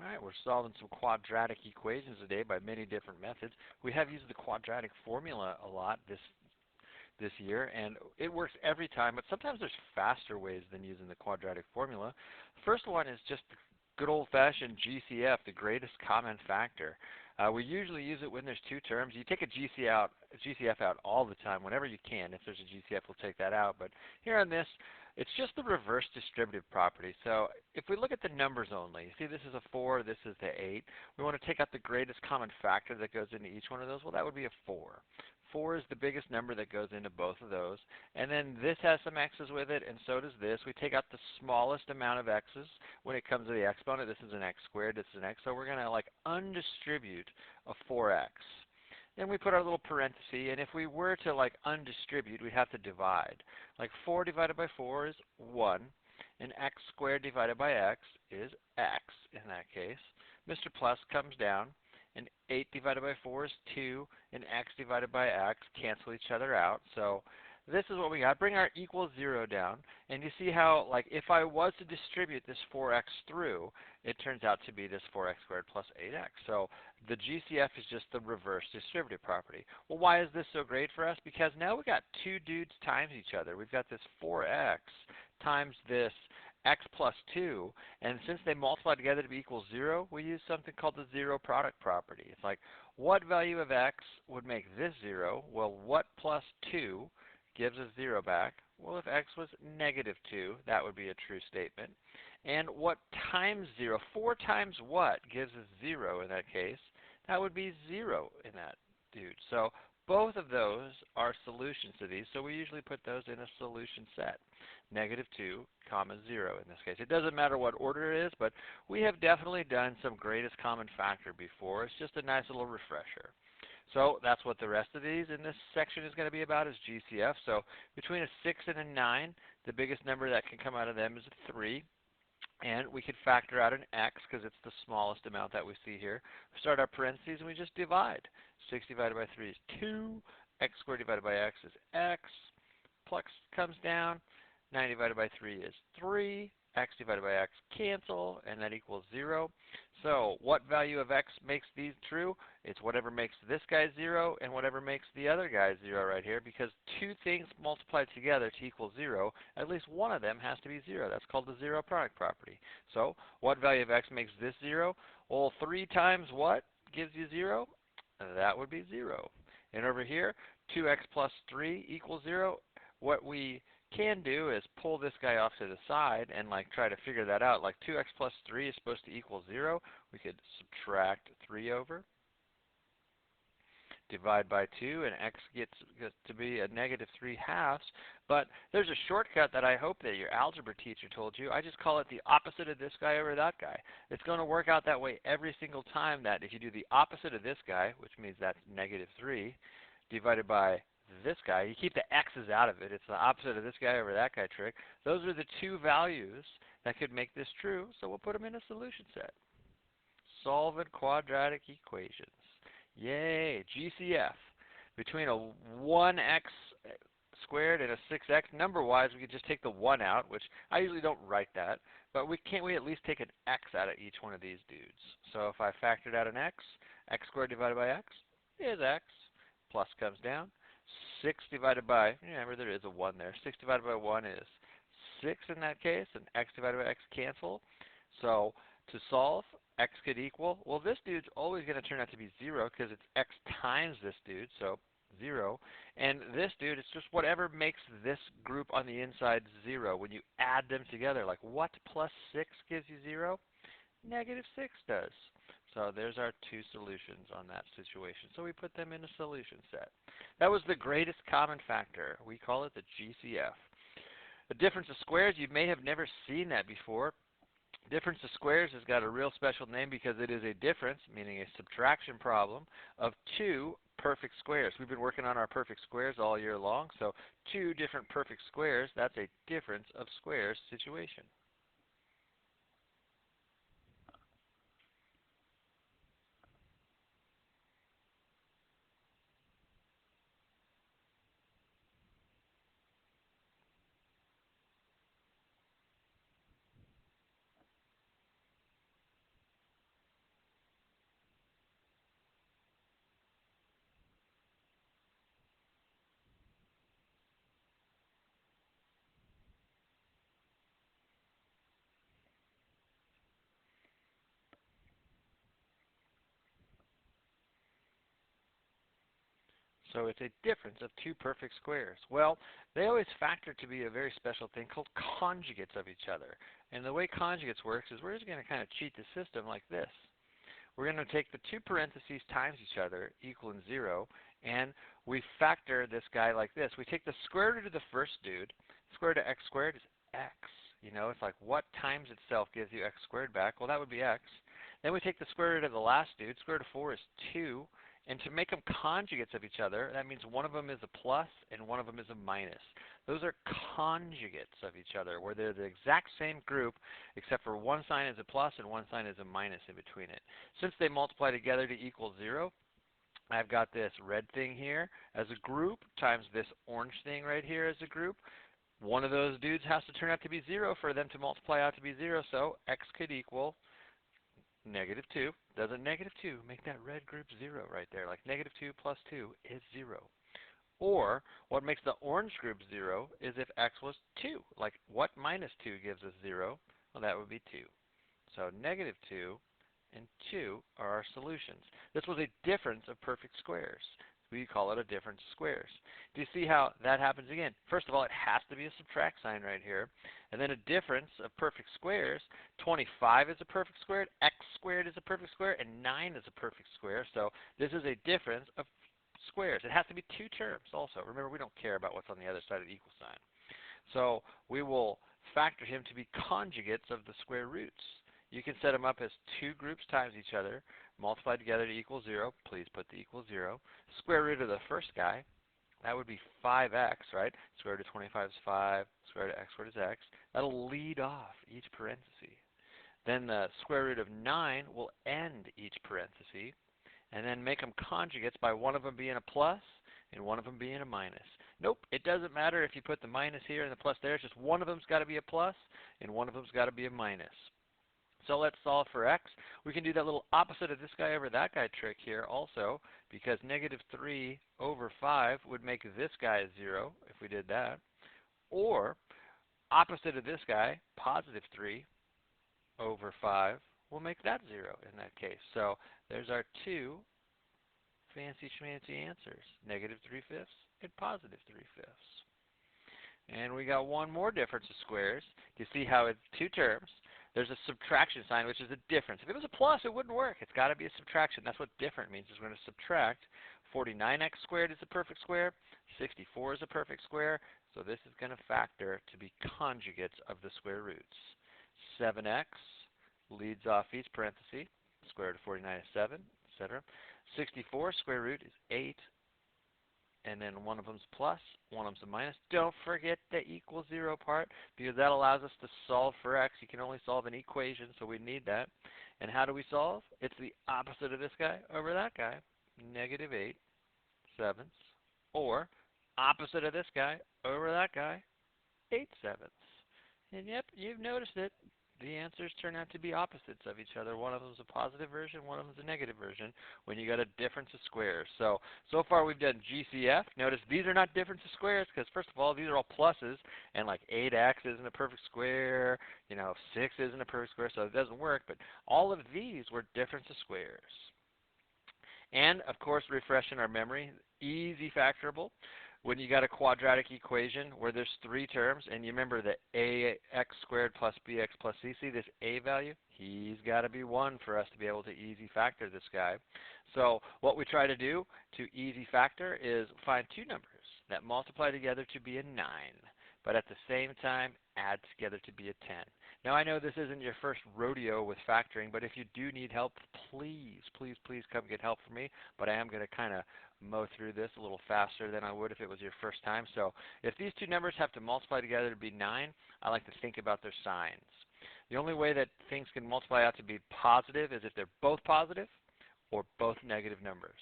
All right, we're solving some quadratic equations today by many different methods. We have used the quadratic formula a lot this year, and it works every time, but sometimes there's faster ways than using the quadratic formula. First one is just the good old-fashioned GCF, the greatest common factor. We usually use it when there's two terms. You take a GCF out all the time, whenever you can. If there's a GCF, we'll take that out. But here on this, it's just the reverse distributive property. So if we look at the numbers only, see this is a 4, this is the 8. We want to take out the greatest common factor that goes into each one of those. Well, that would be a 4. 4 is the biggest number that goes into both of those. And then this has some x's with it, and so does this. We take out the smallest amount of x's when it comes to the exponent. This is an x squared, this is an x. So we're going to like undistribute a 4x. Then we put our little parenthesis, and if we were to like undistribute, we'd have to divide. Like 4 divided by 4 is 1, and x squared divided by x is x in that case. Mr. Plus comes down, and 8 divided by 4 is 2, and x divided by x cancel each other out. So this is what we got. Bring our equals 0 down, and you see how, like, if I was to distribute this 4x through, it turns out to be this 4x squared plus 8x. So the GCF is just the reverse distributive property. Well, why is this so great for us? Because now we've got two dudes times each other. We've got this 4x times this x plus 2, and since they multiply together to be equal 0, we use something called the zero product property. It's like, what value of x would make this 0? Well, what plus 2 gives us 0 back? Well, if x was negative 2, that would be a true statement. And what times 0? 4 times what gives us 0 in that case? That would be 0 in that dude. So both of those are solutions to these, so we usually put those in a solution set. Negative 2, comma 0 in this case. It doesn't matter what order it is, but we have definitely done some greatest common factor before. It's just a nice little refresher. So that's what the rest of these in this section is going to be about, is GCF. So between a 6 and a 9, the biggest number that can come out of them is a 3. And we could factor out an x because it's the smallest amount that we see here. We start our parentheses and we just divide. 6 divided by 3 is 2. X squared divided by x is x. Plus comes down. 9 divided by 3 is 3. X divided by x cancel, and that equals 0. So what value of x makes these true? It's whatever makes this guy 0 and whatever makes the other guy 0 right here, because two things multiplied together to equal 0, at least one of them has to be 0. That's called the zero product property. So what value of x makes this 0? Well, 3 times what gives you 0? That would be 0. And over here, 2x plus 3 equals 0. What we can do is pull this guy off to the side and like try to figure that out. Like 2x plus 3 is supposed to equal 0. We could subtract 3 over, divide by 2, and x gets to be a negative 3 halves. But there's a shortcut that I hope that your algebra teacher told you. I just call it the opposite of this guy over that guy. It's going to work out that way every single time, that if you do the opposite of this guy, which means that's negative 3, divided by this guy, you keep the x's out of it. It's the opposite of this guy over that guy trick. Those are the two values that could make this true, so we'll put them in a solution set. Solving quadratic equations. Yay, GCF. Between a 1x squared and a 6x, number-wise, we could just take the 1 out, which I usually don't write that, but can't we at least take an x out of each one of these dudes? So if I factored out an x squared divided by x is x, plus comes down. 6 divided by, remember there is a 1 there, 6 divided by 1 is 6 in that case, and x divided by x cancel. So to solve, x could equal, well, this dude's always going to turn out to be 0 because it's x times this dude, so 0. And this dude, it's just whatever makes this group on the inside 0 when you add them together. Like what plus 6 gives you 0? Negative 6 does. So there's our two solutions on that situation. So we put them in a solution set. That was the greatest common factor. We call it the GCF. The difference of squares, you may have never seen that before. Difference of squares has got a real special name because it is a difference, meaning a subtraction problem, of two perfect squares. We've been working on our perfect squares all year long, so two different perfect squares, that's a difference of squares situation. So it's a difference of two perfect squares. Well, they always factor to be a very special thing called conjugates of each other. And the way conjugates works is we're just going to kind of cheat the system like this. We're going to take the two parentheses times each other equaling 0, and we factor this guy like this. We take the square root of the first dude. Square root of x squared is x. You know, it's like what times itself gives you x squared back? Well, that would be x. Then we take the square root of the last dude. Square root of 4 is 2. And to make them conjugates of each other, that means one of them is a plus and one of them is a minus. Those are conjugates of each other, where they're the exact same group, except for one sign is a plus and one sign is a minus in between it. Since they multiply together to equal 0, I've got this red thing here as a group times this orange thing right here as a group. One of those dudes has to turn out to be 0 for them to multiply out to be 0, so x could equal -2. Doesn't -2 make that red group 0 right there? Like -2 plus 2 is 0. Or what makes the orange group 0 is if x was 2. Like what minus 2 gives us 0? Well, that would be 2. So -2 and 2 are our solutions. This was a difference of perfect squares. We call it a difference of squares. Do you see how that happens again? First of all, it has to be a subtract sign right here. And then a difference of perfect squares. 25 is a perfect square, x squared is a perfect square, and 9 is a perfect square. So this is a difference of squares. It has to be two terms also. Remember, we don't care about what's on the other side of the equal sign. So we will factor him to be conjugates of the square roots. You can set them up as two groups times each other, multiplied together to equal 0. Please put the equal 0. Square root of the first guy, that would be 5x, right? Square root of 25 is 5. Square root of x squared is x. That'll lead off each parenthesis. Then the square root of 9 will end each parenthesis, and then make them conjugates by one of them being a plus and one of them being a minus. Nope, it doesn't matter if you put the minus here and the plus there. It's just one of them's got to be a plus and one of them's got to be a minus. So let's solve for x. We can do that little opposite of this guy over that guy trick here also, because -3 over 5 would make this guy 0 if we did that. Or opposite of this guy, +3 over 5 will make that 0 in that case. So there's our two fancy schmancy answers, -3/5 and +3/5. And we got one more difference of squares. You see how it's two terms. There's a subtraction sign, which is a difference. If it was a plus, it wouldn't work. It's got to be a subtraction. That's what different means, is we're going to subtract. 49x squared is a perfect square. 64 is a perfect square. So this is going to factor to be conjugates of the square roots. 7x leads off each parenthesis. Square root of 49 is 7, etc. 64 square root is 8. And then one of them's plus, one of them's a minus. Don't forget the equal 0 part, because that allows us to solve for x. You can only solve an equation, so we need that. And how do we solve? It's the opposite of this guy over that guy, -8/7. Or opposite of this guy over that guy, 8/7. And yep, you've noticed it. The answers turn out to be opposites of each other. One of them is a positive version, one of them is a negative version when you got a difference of squares. So far we've done GCF. Notice these are not difference of squares because, first of all, these are all pluses, and like 8x isn't a perfect square, 6 isn't a perfect square, so it doesn't work. But all of these were difference of squares. And, of course, refreshing our memory, easy factorable. When you got a quadratic equation where there's three terms, and you remember the ax squared plus bx plus c, see this a value? He's got to be 1 for us to be able to easy factor this guy. So what we try to do to easy factor is find two numbers that multiply together to be a 9, but at the same time add together to be a 10. Now I know this isn't your first rodeo with factoring, but if you do need help, please, please, please come get help from me. But I am going to kind of mow through this a little faster than I would if it was your first time. So if these two numbers have to multiply together to be 9, I like to think about their signs. The only way that things can multiply out to be positive is if they're both positive or both negative numbers.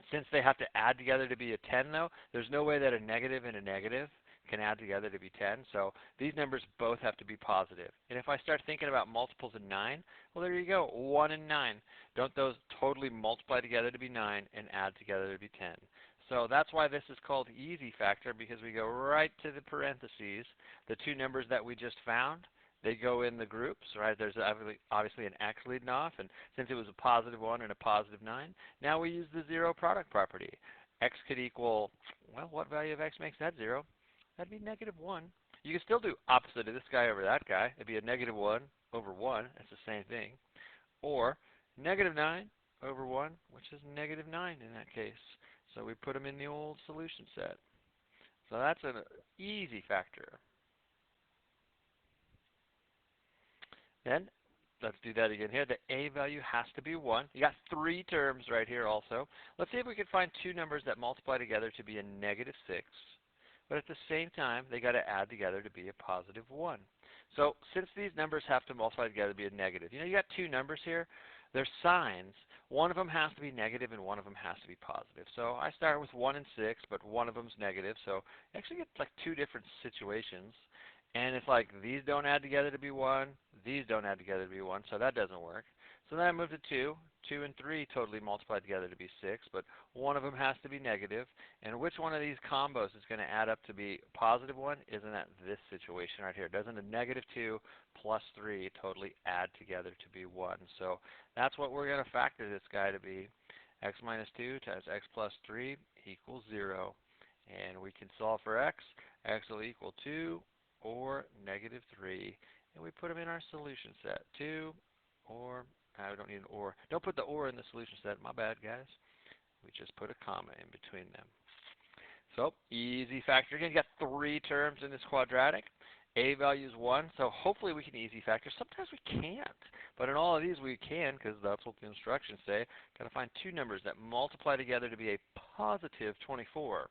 Since they have to add together to be a 10, though, there's no way that a negative and a negative can add together to be 10. So these numbers both have to be positive. And if I start thinking about multiples of 9, well, there you go, 1 and 9. Don't those totally multiply together to be 9 and add together to be 10? So that's why this is called easy factor, because we go right to the parentheses. The two numbers that we just found, they go in the groups, right? There's obviously an x leading off, and since it was a +1 and a +9, now we use the zero product property. x could equal, well, what value of x makes that 0? That'd be negative 1. You can still do opposite of this guy over that guy. It'd be a negative 1 over 1. That's the same thing. Or negative 9 over 1, which is negative 9 in that case. So we put them in the old solution set. So that's an easy factor. Then let's do that again here. The a value has to be 1. You got 3 terms right here also. Let's see if we can find two numbers that multiply together to be a negative 6. But at the same time, they got to add together to be a positive 1. So since these numbers have to multiply together to be a negative, you got two numbers here. They're signs. One of them has to be negative and one of them has to be positive. So I start with 1 and 6, but one of them's negative. So you actually get like two different situations. And it's like these don't add together to be 1, these don't add together to be 1, so that doesn't work. So then I move to 2. 2 and 3 totally multiply together to be 6, but one of them has to be negative. And which one of these combos is going to add up to be a positive 1? Isn't that this situation right here? Doesn't a negative 2 plus 3 totally add together to be 1? So that's what we're going to factor this guy to be. X minus 2 times x plus 3 equals 0. And we can solve for x. X will equal 2 or negative 3. And we put them in our solution set. 2 or, I don't need an or. Don't put the or in the solution set. My bad, guys. We just put a comma in between them. So, easy factor. Again, you got 3 terms in this quadratic. A value is 1, so hopefully we can easy factor. Sometimes we can't, but in all of these we can because that's what the instructions say. Got to find two numbers that multiply together to be a positive 24,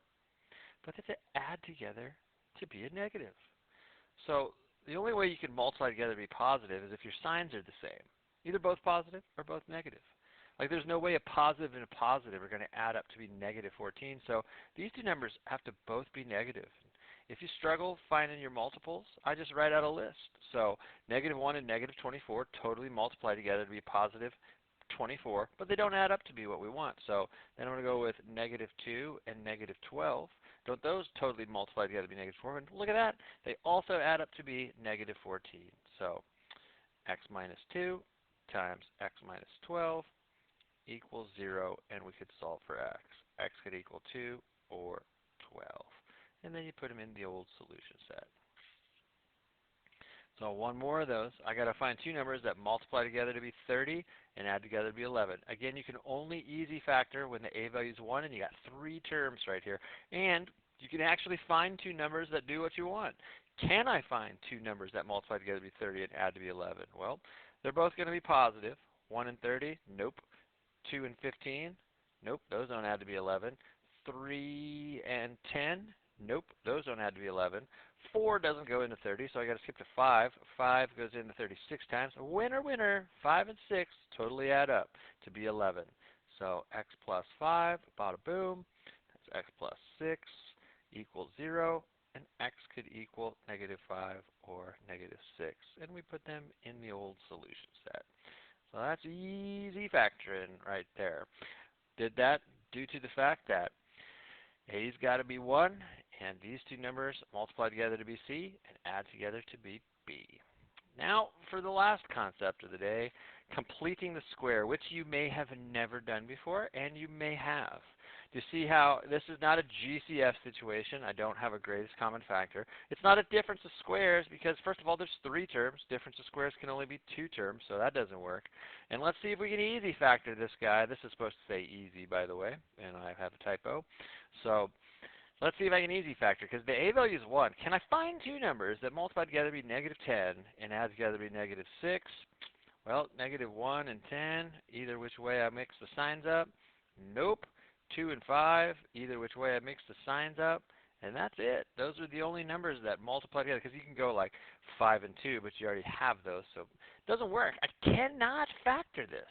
but that they add together to be a negative. So the only way you can multiply together to be positive is if your signs are the same, either both positive or both negative. Like there's no way a positive and a positive are going to add up to be negative 14. So these two numbers have to both be negative. If you struggle finding your multiples, I just write out a list. So negative 1 and negative 24 totally multiply together to be positive 24, but they don't add up to be what we want. So then I'm going to go with negative 2 and negative 12. Don't those totally multiply together to be negative 4? And look at that. They also add up to be negative 14. So x minus 2 times x minus 12 equals 0, and we could solve for x. X could equal 2 or 12. And then you put them in the old solution set. So one more of those. I got to find two numbers that multiply together to be 30 and add together to be 11. Again, you can only easy factor when the a value is 1, and you got 3 terms right here. And you can actually find two numbers that do what you want. Can I find two numbers that multiply together to be 30 and add to be 11? Well, they're both going to be positive. 1 and 30? Nope. 2 and 15? Nope, those don't add to be 11. 3 and 10? Nope, those don't add to be 11. 4 doesn't go into 30, so I got to skip to 5. 5 goes into 36 times. Winner, winner. 5 and 6 totally add up to be 11. So x plus 5, bada boom. That's x plus 6 equals 0, and x could equal negative 5 or negative 6. And we put them in the old solution set. So that's easy factoring right there. Did that due to the fact that a's got to be 1, and these two numbers multiply together to be c and add together to be b. Now, for the last concept of the day, completing the square, which you may have never done before, and you may have. Do you see how this is not a GCF situation? I don't have a greatest common factor. It's not a difference of squares because, first of all, there's 3 terms. Difference of squares can only be 2 terms, so that doesn't work. And let's see if we can easy factor this guy. This is supposed to say easy, by the way, and I have a typo. So let's see if I can easy factor, because the a value is 1. Can I find two numbers that multiply together to be negative 10 and add together to be negative 6? Well, negative 1 and 10, either which way I mix the signs up. Nope. 2 and 5, either which way I mix the signs up. And that's it. Those are the only numbers that multiply together, because you can go like 5 and 2, but you already have those. So it doesn't work. I cannot factor this.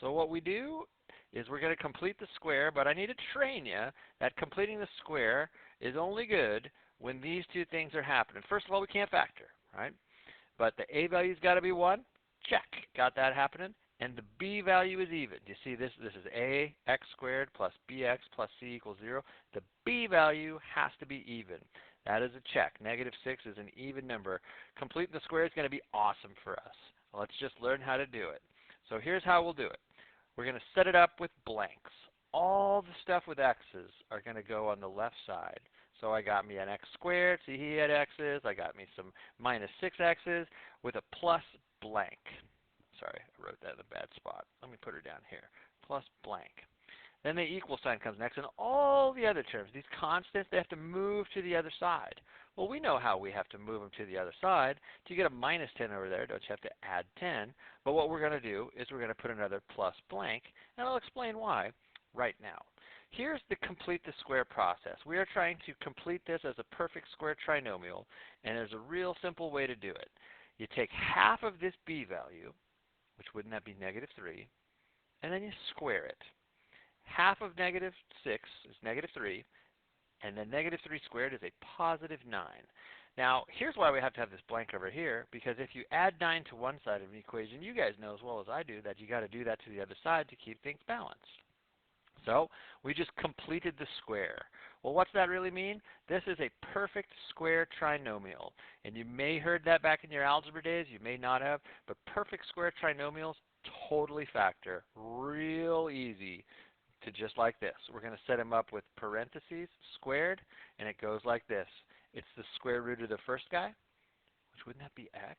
So what we do is we're going to complete the square, but I need to train you that completing the square is only good when these two things are happening. First of all, we can't factor, right? But the a value's got to be 1. Check. Got that happening. And the b value is even. You see this is a x squared plus bx plus c equals 0. The b value has to be even. That is a check. Negative 6 is an even number. Completing the square is going to be awesome for us. Let's just learn how to do it. So here's how we'll do it. We're going to set it up with blanks. all the stuff with x's are going to go on the left side. So I got me an x squared. See, he had x's. I got me some minus 6x's with a plus blank. Sorry, I wrote that in a bad spot. Let me put her down here. Plus blank. Then the equal sign comes next, and all the other terms, these constants, they have to move to the other side. Well, we know how we have to move them to the other side. To get a minus 10 over there, don't you have to add 10? But what we're going to do is we're going to put another plus blank, and I'll explain why right now. Here's the complete the square process. We are trying to complete this as a perfect square trinomial, and there's a real simple way to do it. You take half of this b value, which wouldn't that be negative 3, and then you square it. Half of negative 6 is negative 3, and then negative 3 squared is a positive 9. Now, here's why we have to have this blank over here, because if you add 9 to one side of an equation, you guys know as well as I do that you got to do that to the other side to keep things balanced. So we just completed the square. Well, what's that really mean? This is a perfect square trinomial. And you may heard that back in your algebra days. You may not have. But perfect square trinomials totally factor. Real easy to just like this. We're going to set them up with parentheses, squared, and it goes like this. It's the square root of the first guy, which wouldn't that be x?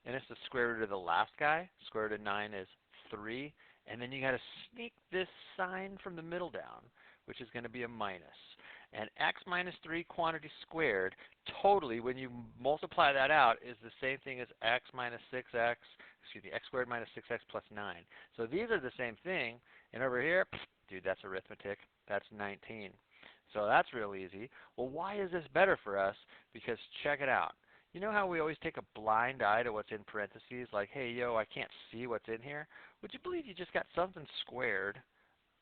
And it's the square root of the last guy. Square root of 9 is 3. And then you got to sneak this sign from the middle down, which is going to be a minus. And x minus 3 quantity squared, totally, when you multiply that out, is the same thing as x minus 6x, excuse me, x squared minus 6x plus 9. So these are the same thing. And over here, dude, that's arithmetic. That's 19. So that's real easy. Well, why is this better for us? Because check it out. You know how we always take a blind eye to what's in parentheses? Like, hey, yo, I can't see what's in here. Would you believe you just got something squared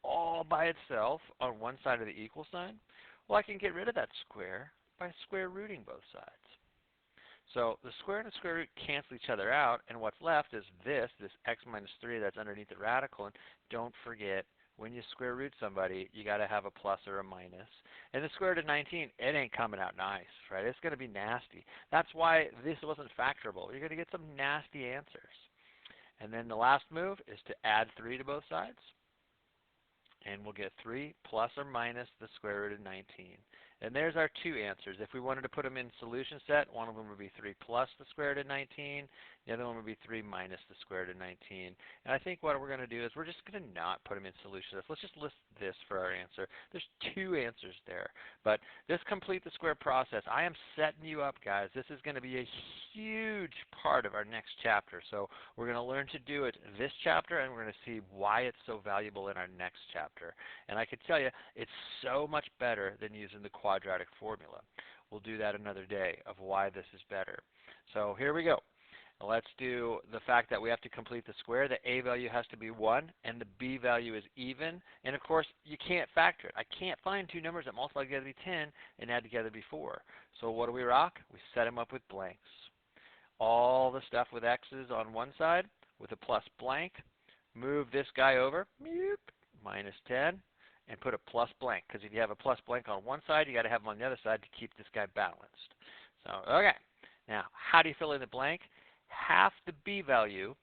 all by itself on one side of the equal sign? Well, I can get rid of that square by square rooting both sides. So the square and the square root cancel each other out, and what's left is this x minus 3 that's underneath the radical. And don't forget, when you square root somebody, you got to have a plus or a minus. And the square root of 19, it ain't coming out nice, right? It's going to be nasty. That's why this wasn't factorable. You're going to get some nasty answers. And then the last move is to add 3 to both sides. And we'll get 3 plus or minus the square root of 19. And there's our two answers. If we wanted to put them in solution set, one of them would be 3 plus the square root of 19. The other one would be 3 minus the square root of 19. And I think what we're going to do is we're just going to not put them in solution sets. Let's just list this for our answer. There's two answers there. But this complete the square process, I am setting you up, guys. This is going to be a huge part of our next chapter. So we're going to learn to do it this chapter, and we're going to see why it's so valuable in our next chapter. And I can tell you, it's so much better than using the quadratic formula. We'll do that another day of why this is better. So here we go. Let's do the fact that we have to complete the square. The a value has to be 1, and the b value is even. And of course, you can't factor it. I can't find two numbers that multiply together to be 10 and add together to be 4. So what do we rock? We set them up with blanks. All the stuff with x's on one side with a plus blank. Move this guy over, minus 10, and put a plus blank. Because if you have a plus blank on one side, you got to have them on the other side to keep this guy balanced. So, okay. Now, how do you fill in the blank? Half the b value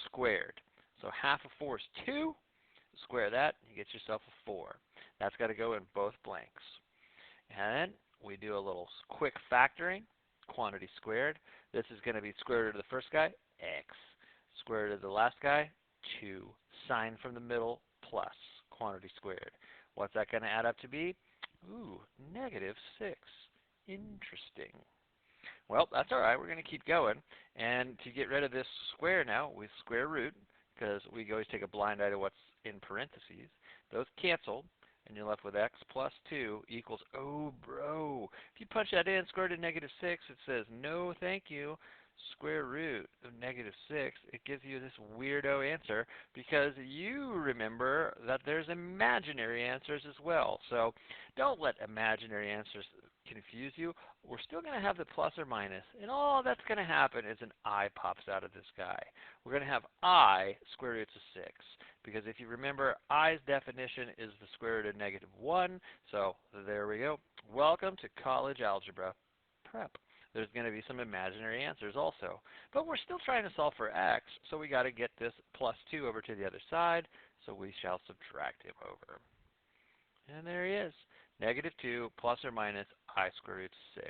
squared. So half of 4 is 2. Square that, you get yourself a 4. That's got to go in both blanks. And then we do a little quick factoring. Quantity squared. This is going to be square root of the first guy, x. Square root of the last guy, 2. Sign from the middle, plus. Quantity squared. What's that going to add up to be? Ooh, negative 6. Interesting. Well, that's all right. We're going to keep going. And to get rid of this square now, we square root, because we always take a blind eye to what's in parentheses. Those cancel, and you're left with x plus 2 equals, oh, bro. If you punch that in, square root of negative 6, it says, no, thank you. Square root of negative 6, it gives you this weirdo answer because you remember that there's imaginary answers as well. So don't let imaginary answers confuse you. We're still going to have the plus or minus, and all that's going to happen is an I pops out of this guy. We're going to have I square root of 6 because if you remember, I's definition is the square root of negative 1. So there we go. Welcome to college algebra prep. there's going to be some imaginary answers also. But we're still trying to solve for x, so we got to get this plus 2 over to the other side, so we shall subtract him over. And there he is. Negative 2 plus or minus I square root 6.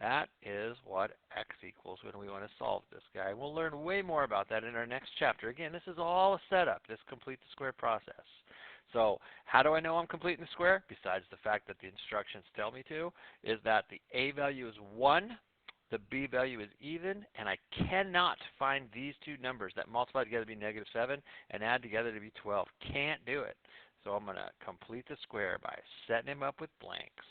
That is what x equals when we want to solve this guy. We'll learn way more about that in our next chapter. Again, this is all a setup, this complete the square process. So how do I know I'm completing the square? Besides the fact that the instructions tell me to, is that the a value is 1, the b value is even, and I cannot find these two numbers that multiply together to be negative 7 and add together to be 12. Can't do it. So I'm going to complete the square by setting him up with blanks.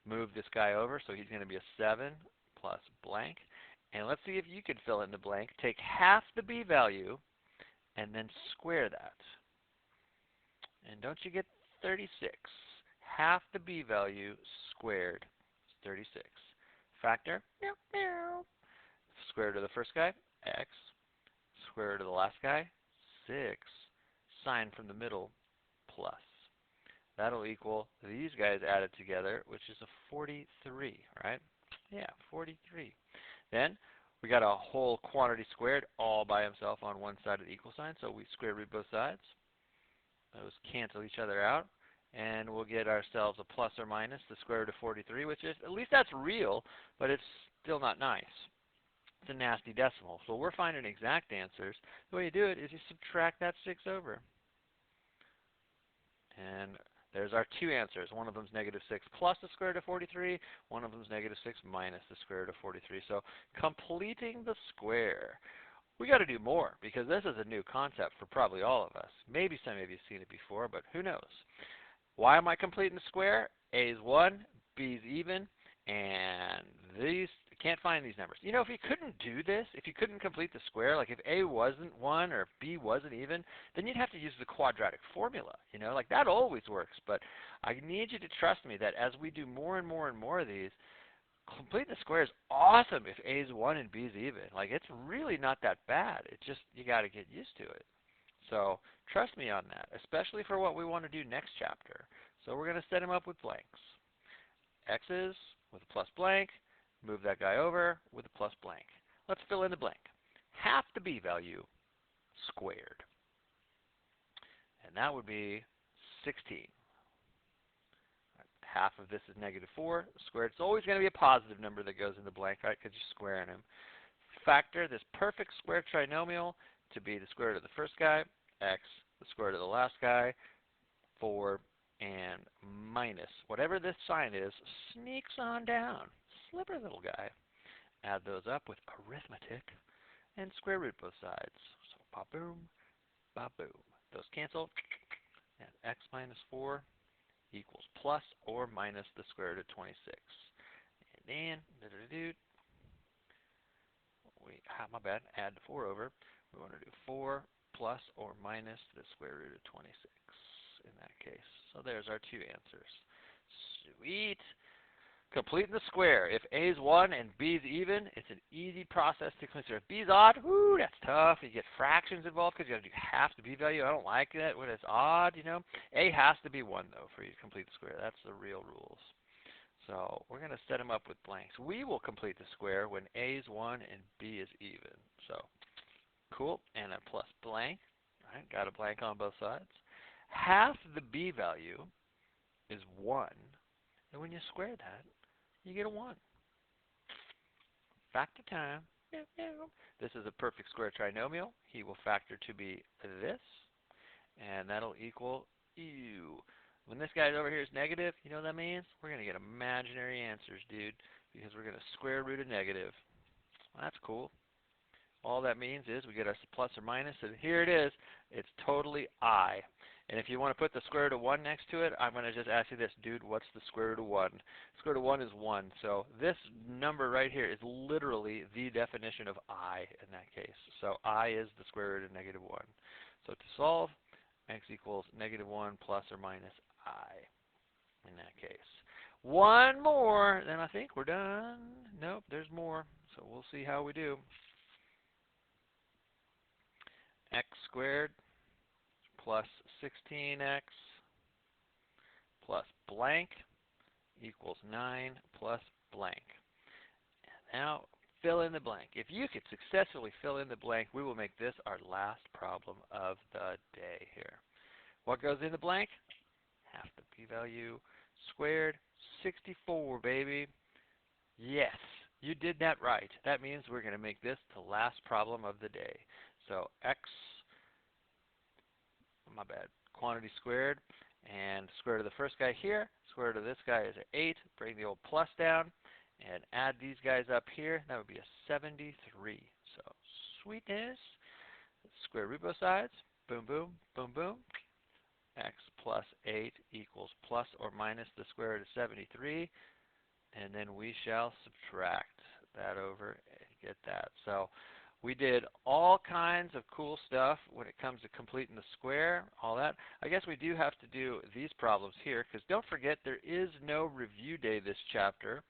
Move this guy over, so he's going to be a 7 plus blank. And let's see if you could fill in the blank. Take half the b value and then square that. And don't you get 36? Half the b value squared is 36. Factor, meow, meow. Square root of the first guy, x. Square root of the last guy, 6. Sign from the middle, plus. That'll equal these guys added together, which is a 43, right? Yeah, 43. Then we got a whole quantity squared all by himself on one side of the equal sign, so we square root both sides. Those cancel each other out, and we'll get ourselves a plus or minus the square root of 43, which is, at least that's real, but it's still not nice. It's a nasty decimal. So we're finding exact answers. The way you do it is you subtract that 6 over. And there's our two answers. One of them is negative 6 plus the square root of 43. One of them is negative 6 minus the square root of 43. So completing the square. We got to do more because this is a new concept for probably all of us. Maybe some of you have seen it before, but who knows? Why am I completing the square? A is 1, B is even, and these can't find these numbers. You know, if you couldn't do this, if you couldn't complete the square, like if A wasn't 1 or if B wasn't even, then you'd have to use the quadratic formula. You know, like that always works. But I need you to trust me that as we do more and more and more of these, completing the square is awesome if A is 1 and B is even. Like it's really not that bad. It's just you got to get used to it. So trust me on that, especially for what we want to do next chapter. So we're going to set him up with blanks. X's with a plus blank. Move that guy over with a plus blank. Let's fill in the blank. Half the b value squared. And that would be 16. Half of this is negative 4 squared. It's always going to be a positive number that goes in the blank, right, because you're squaring them. Factor this perfect square trinomial to be the square root of the first guy, x, the square root of the last guy, 4, and minus. Whatever this sign is, sneaks on down. Slippery little guy. Add those up with arithmetic and square root both sides. So ba-boom, ba-boom. Those cancel. And x minus 4 equals plus or minus the square root of 26. And then, my bad, add 4 over. We want to do 4 plus or minus the square root of 26 in that case. So there's our two answers. Sweet. Completing the square. If A is 1 and B is even, it's an easy process to consider. If B is odd, whoo, that's tough. You get fractions involved because you got to do half the B value. I don't like that when it's odd, you know. A has to be 1, though, for you to complete the square. That's the real rules. So we're going to set them up with blanks. We will complete the square when A is 1 and B is even. So cool. And a plus blank. All right, got a blank on both sides. Half the B value is 1. And when you square that, you get a 1. Factor time. This is a perfect square trinomial. He will factor to be this, and that'll equal ew. When this guy over here is negative, you know what that means? We're going to get imaginary answers, dude, because we're going to square root a negative. Well, that's cool. All that means is we get our plus or minus, and here it is. It's totally I. And if you want to put the square root of 1 next to it, I'm going to just ask you this, dude, what's the square root of 1? Square root of 1 is 1. So this number right here is literally the definition of I in that case. So I is the square root of negative 1. So to solve, x equals negative 1 plus or minus I in that case. One more, then I think we're done. Nope, there's more. So we'll see how we do. X squared plus 16x plus blank equals 9 plus blank. Now, fill in the blank. If you could successfully fill in the blank, we will make this our last problem of the day here. What goes in the blank? Half the p-value squared, 64, baby. Yes, you did that right. That means we're going to make this the last problem of the day. So x, my bad, quantity squared, and square root of the first guy here, square root of this guy is 8. Bring the old plus down, and add these guys up here. That would be a 73. So sweetness, square root both sides, boom, boom, boom, boom. X plus 8 equals plus or minus the square root of 73. And then we shall subtract that over and get that. So we did all kinds of cool stuff when it comes to completing the square, all that. I guess we do have to do these problems here, because don't forget there is no review day this chapter.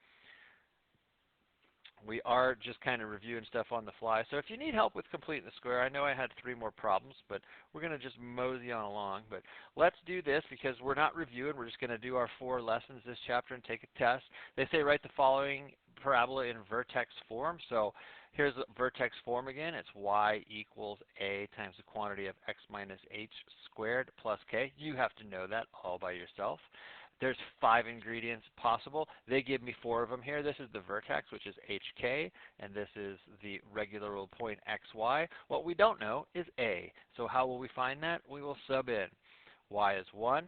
We are just kind of reviewing stuff on the fly. So if you need help with completing the square, I know I had 3 more problems, but we're going to just mosey on along. But let's do this because we're not reviewing. We're just going to do our 4 lessons this chapter and take a test. They say write the following parabola in vertex form. So here's the vertex form again. It's y equals a times the quantity of x minus h squared plus k. You have to know that all by yourself. There's 5 ingredients possible. They give me 4 of them here. This is the vertex, which is hk, and this is the regular old point xy. What we don't know is a. So how will we find that? We will sub in. Y is 1,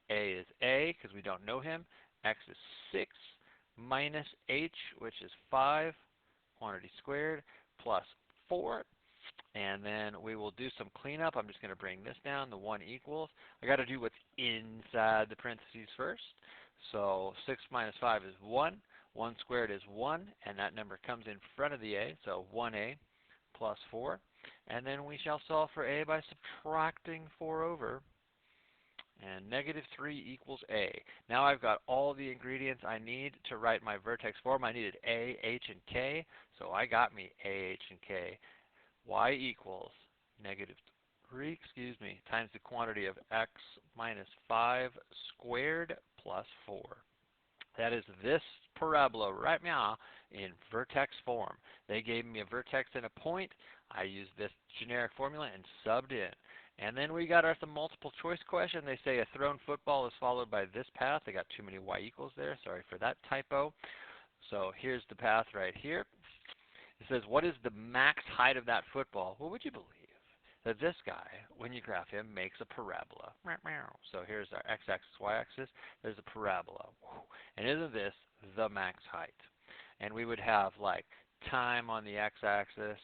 a is a, because we don't know him. X is 6, minus h, which is 5, quantity squared, plus 4. And then we will do some cleanup. I'm just going to bring this down. The 1 equals. I got to do what's inside the parentheses first. So 6 minus 5 is 1. 1 squared is 1, and that number comes in front of the a. So 1a plus 4. And then we shall solve for a by subtracting 4 over. And negative 3 equals a. Now I've got all the ingredients I need to write my vertex form. I needed a, h, and k. So I got me a, h, and k. Y equals negative 3, times the quantity of x minus 5 squared plus 4. That is this parabola right now in vertex form. They gave me a vertex and a point. I used this generic formula and subbed in. And then we got the multiple choice question. They say a thrown football is followed by this path. I got too many y equals there. Sorry for that typo. So here's the path right here. It says, what is the max height of that football? Well, would you believe that this guy, when you graph him, makes a parabola? So here's our x-axis, y-axis. There's a parabola. And isn't this the max height? And we would have like time on the x-axis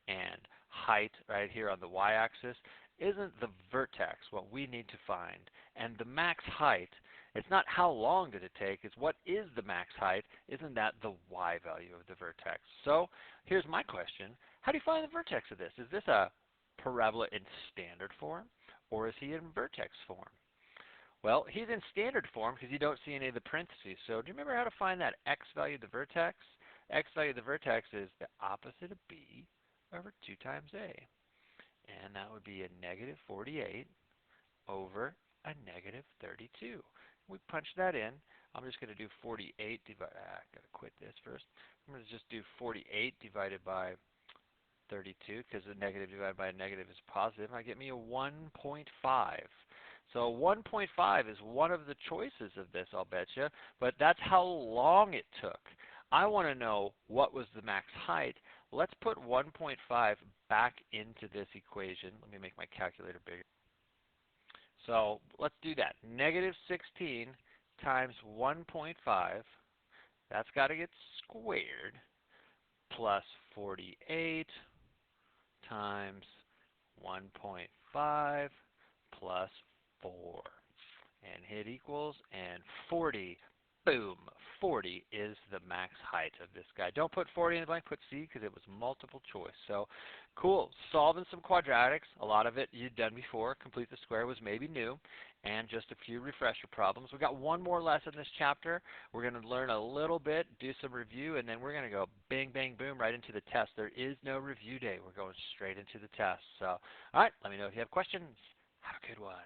and height right here on the y-axis. Isn't the vertex what we need to find? And the max height, it's not how long did it take, it's what is the max height. Isn't that the y value of the vertex? So here's my question. How do you find the vertex of this? Is this a parabola in standard form, or is he in vertex form? Well, he's in standard form because you don't see any of the parentheses. So do you remember how to find that x value of the vertex? X value of the vertex is the opposite of b over 2 times a. And that would be a negative 48 over a negative 32. We punch that in. I'm just going to do 48 divided, I got to quit this first. I'm going to just do 48 divided by 32 because the negative divided by a negative is positive. I get me a 1.5. So 1.5 is one of the choices of this, I'll bet you, but that's how long it took. I want to know what was the max height. Let's put 1.5 back into this equation. Let me make my calculator bigger. So let's do that. Negative 16 times 1.5, that's got to get squared, plus 48 times 1.5 plus 4. And hit equals, and 40. Boom. 40 is the max height of this guy. Don't put 40 in the blank, put C because it was multiple choice. So cool. Solving some quadratics. A lot of it you'd done before. Complete the square was maybe new. And just a few refresher problems. We've got one more lesson this chapter. We're going to learn a little bit, do some review, and then we're going to go bang, bang, boom right into the test. There is no review day. We're going straight into the test. So, all right, let me know if you have questions. Have a good one.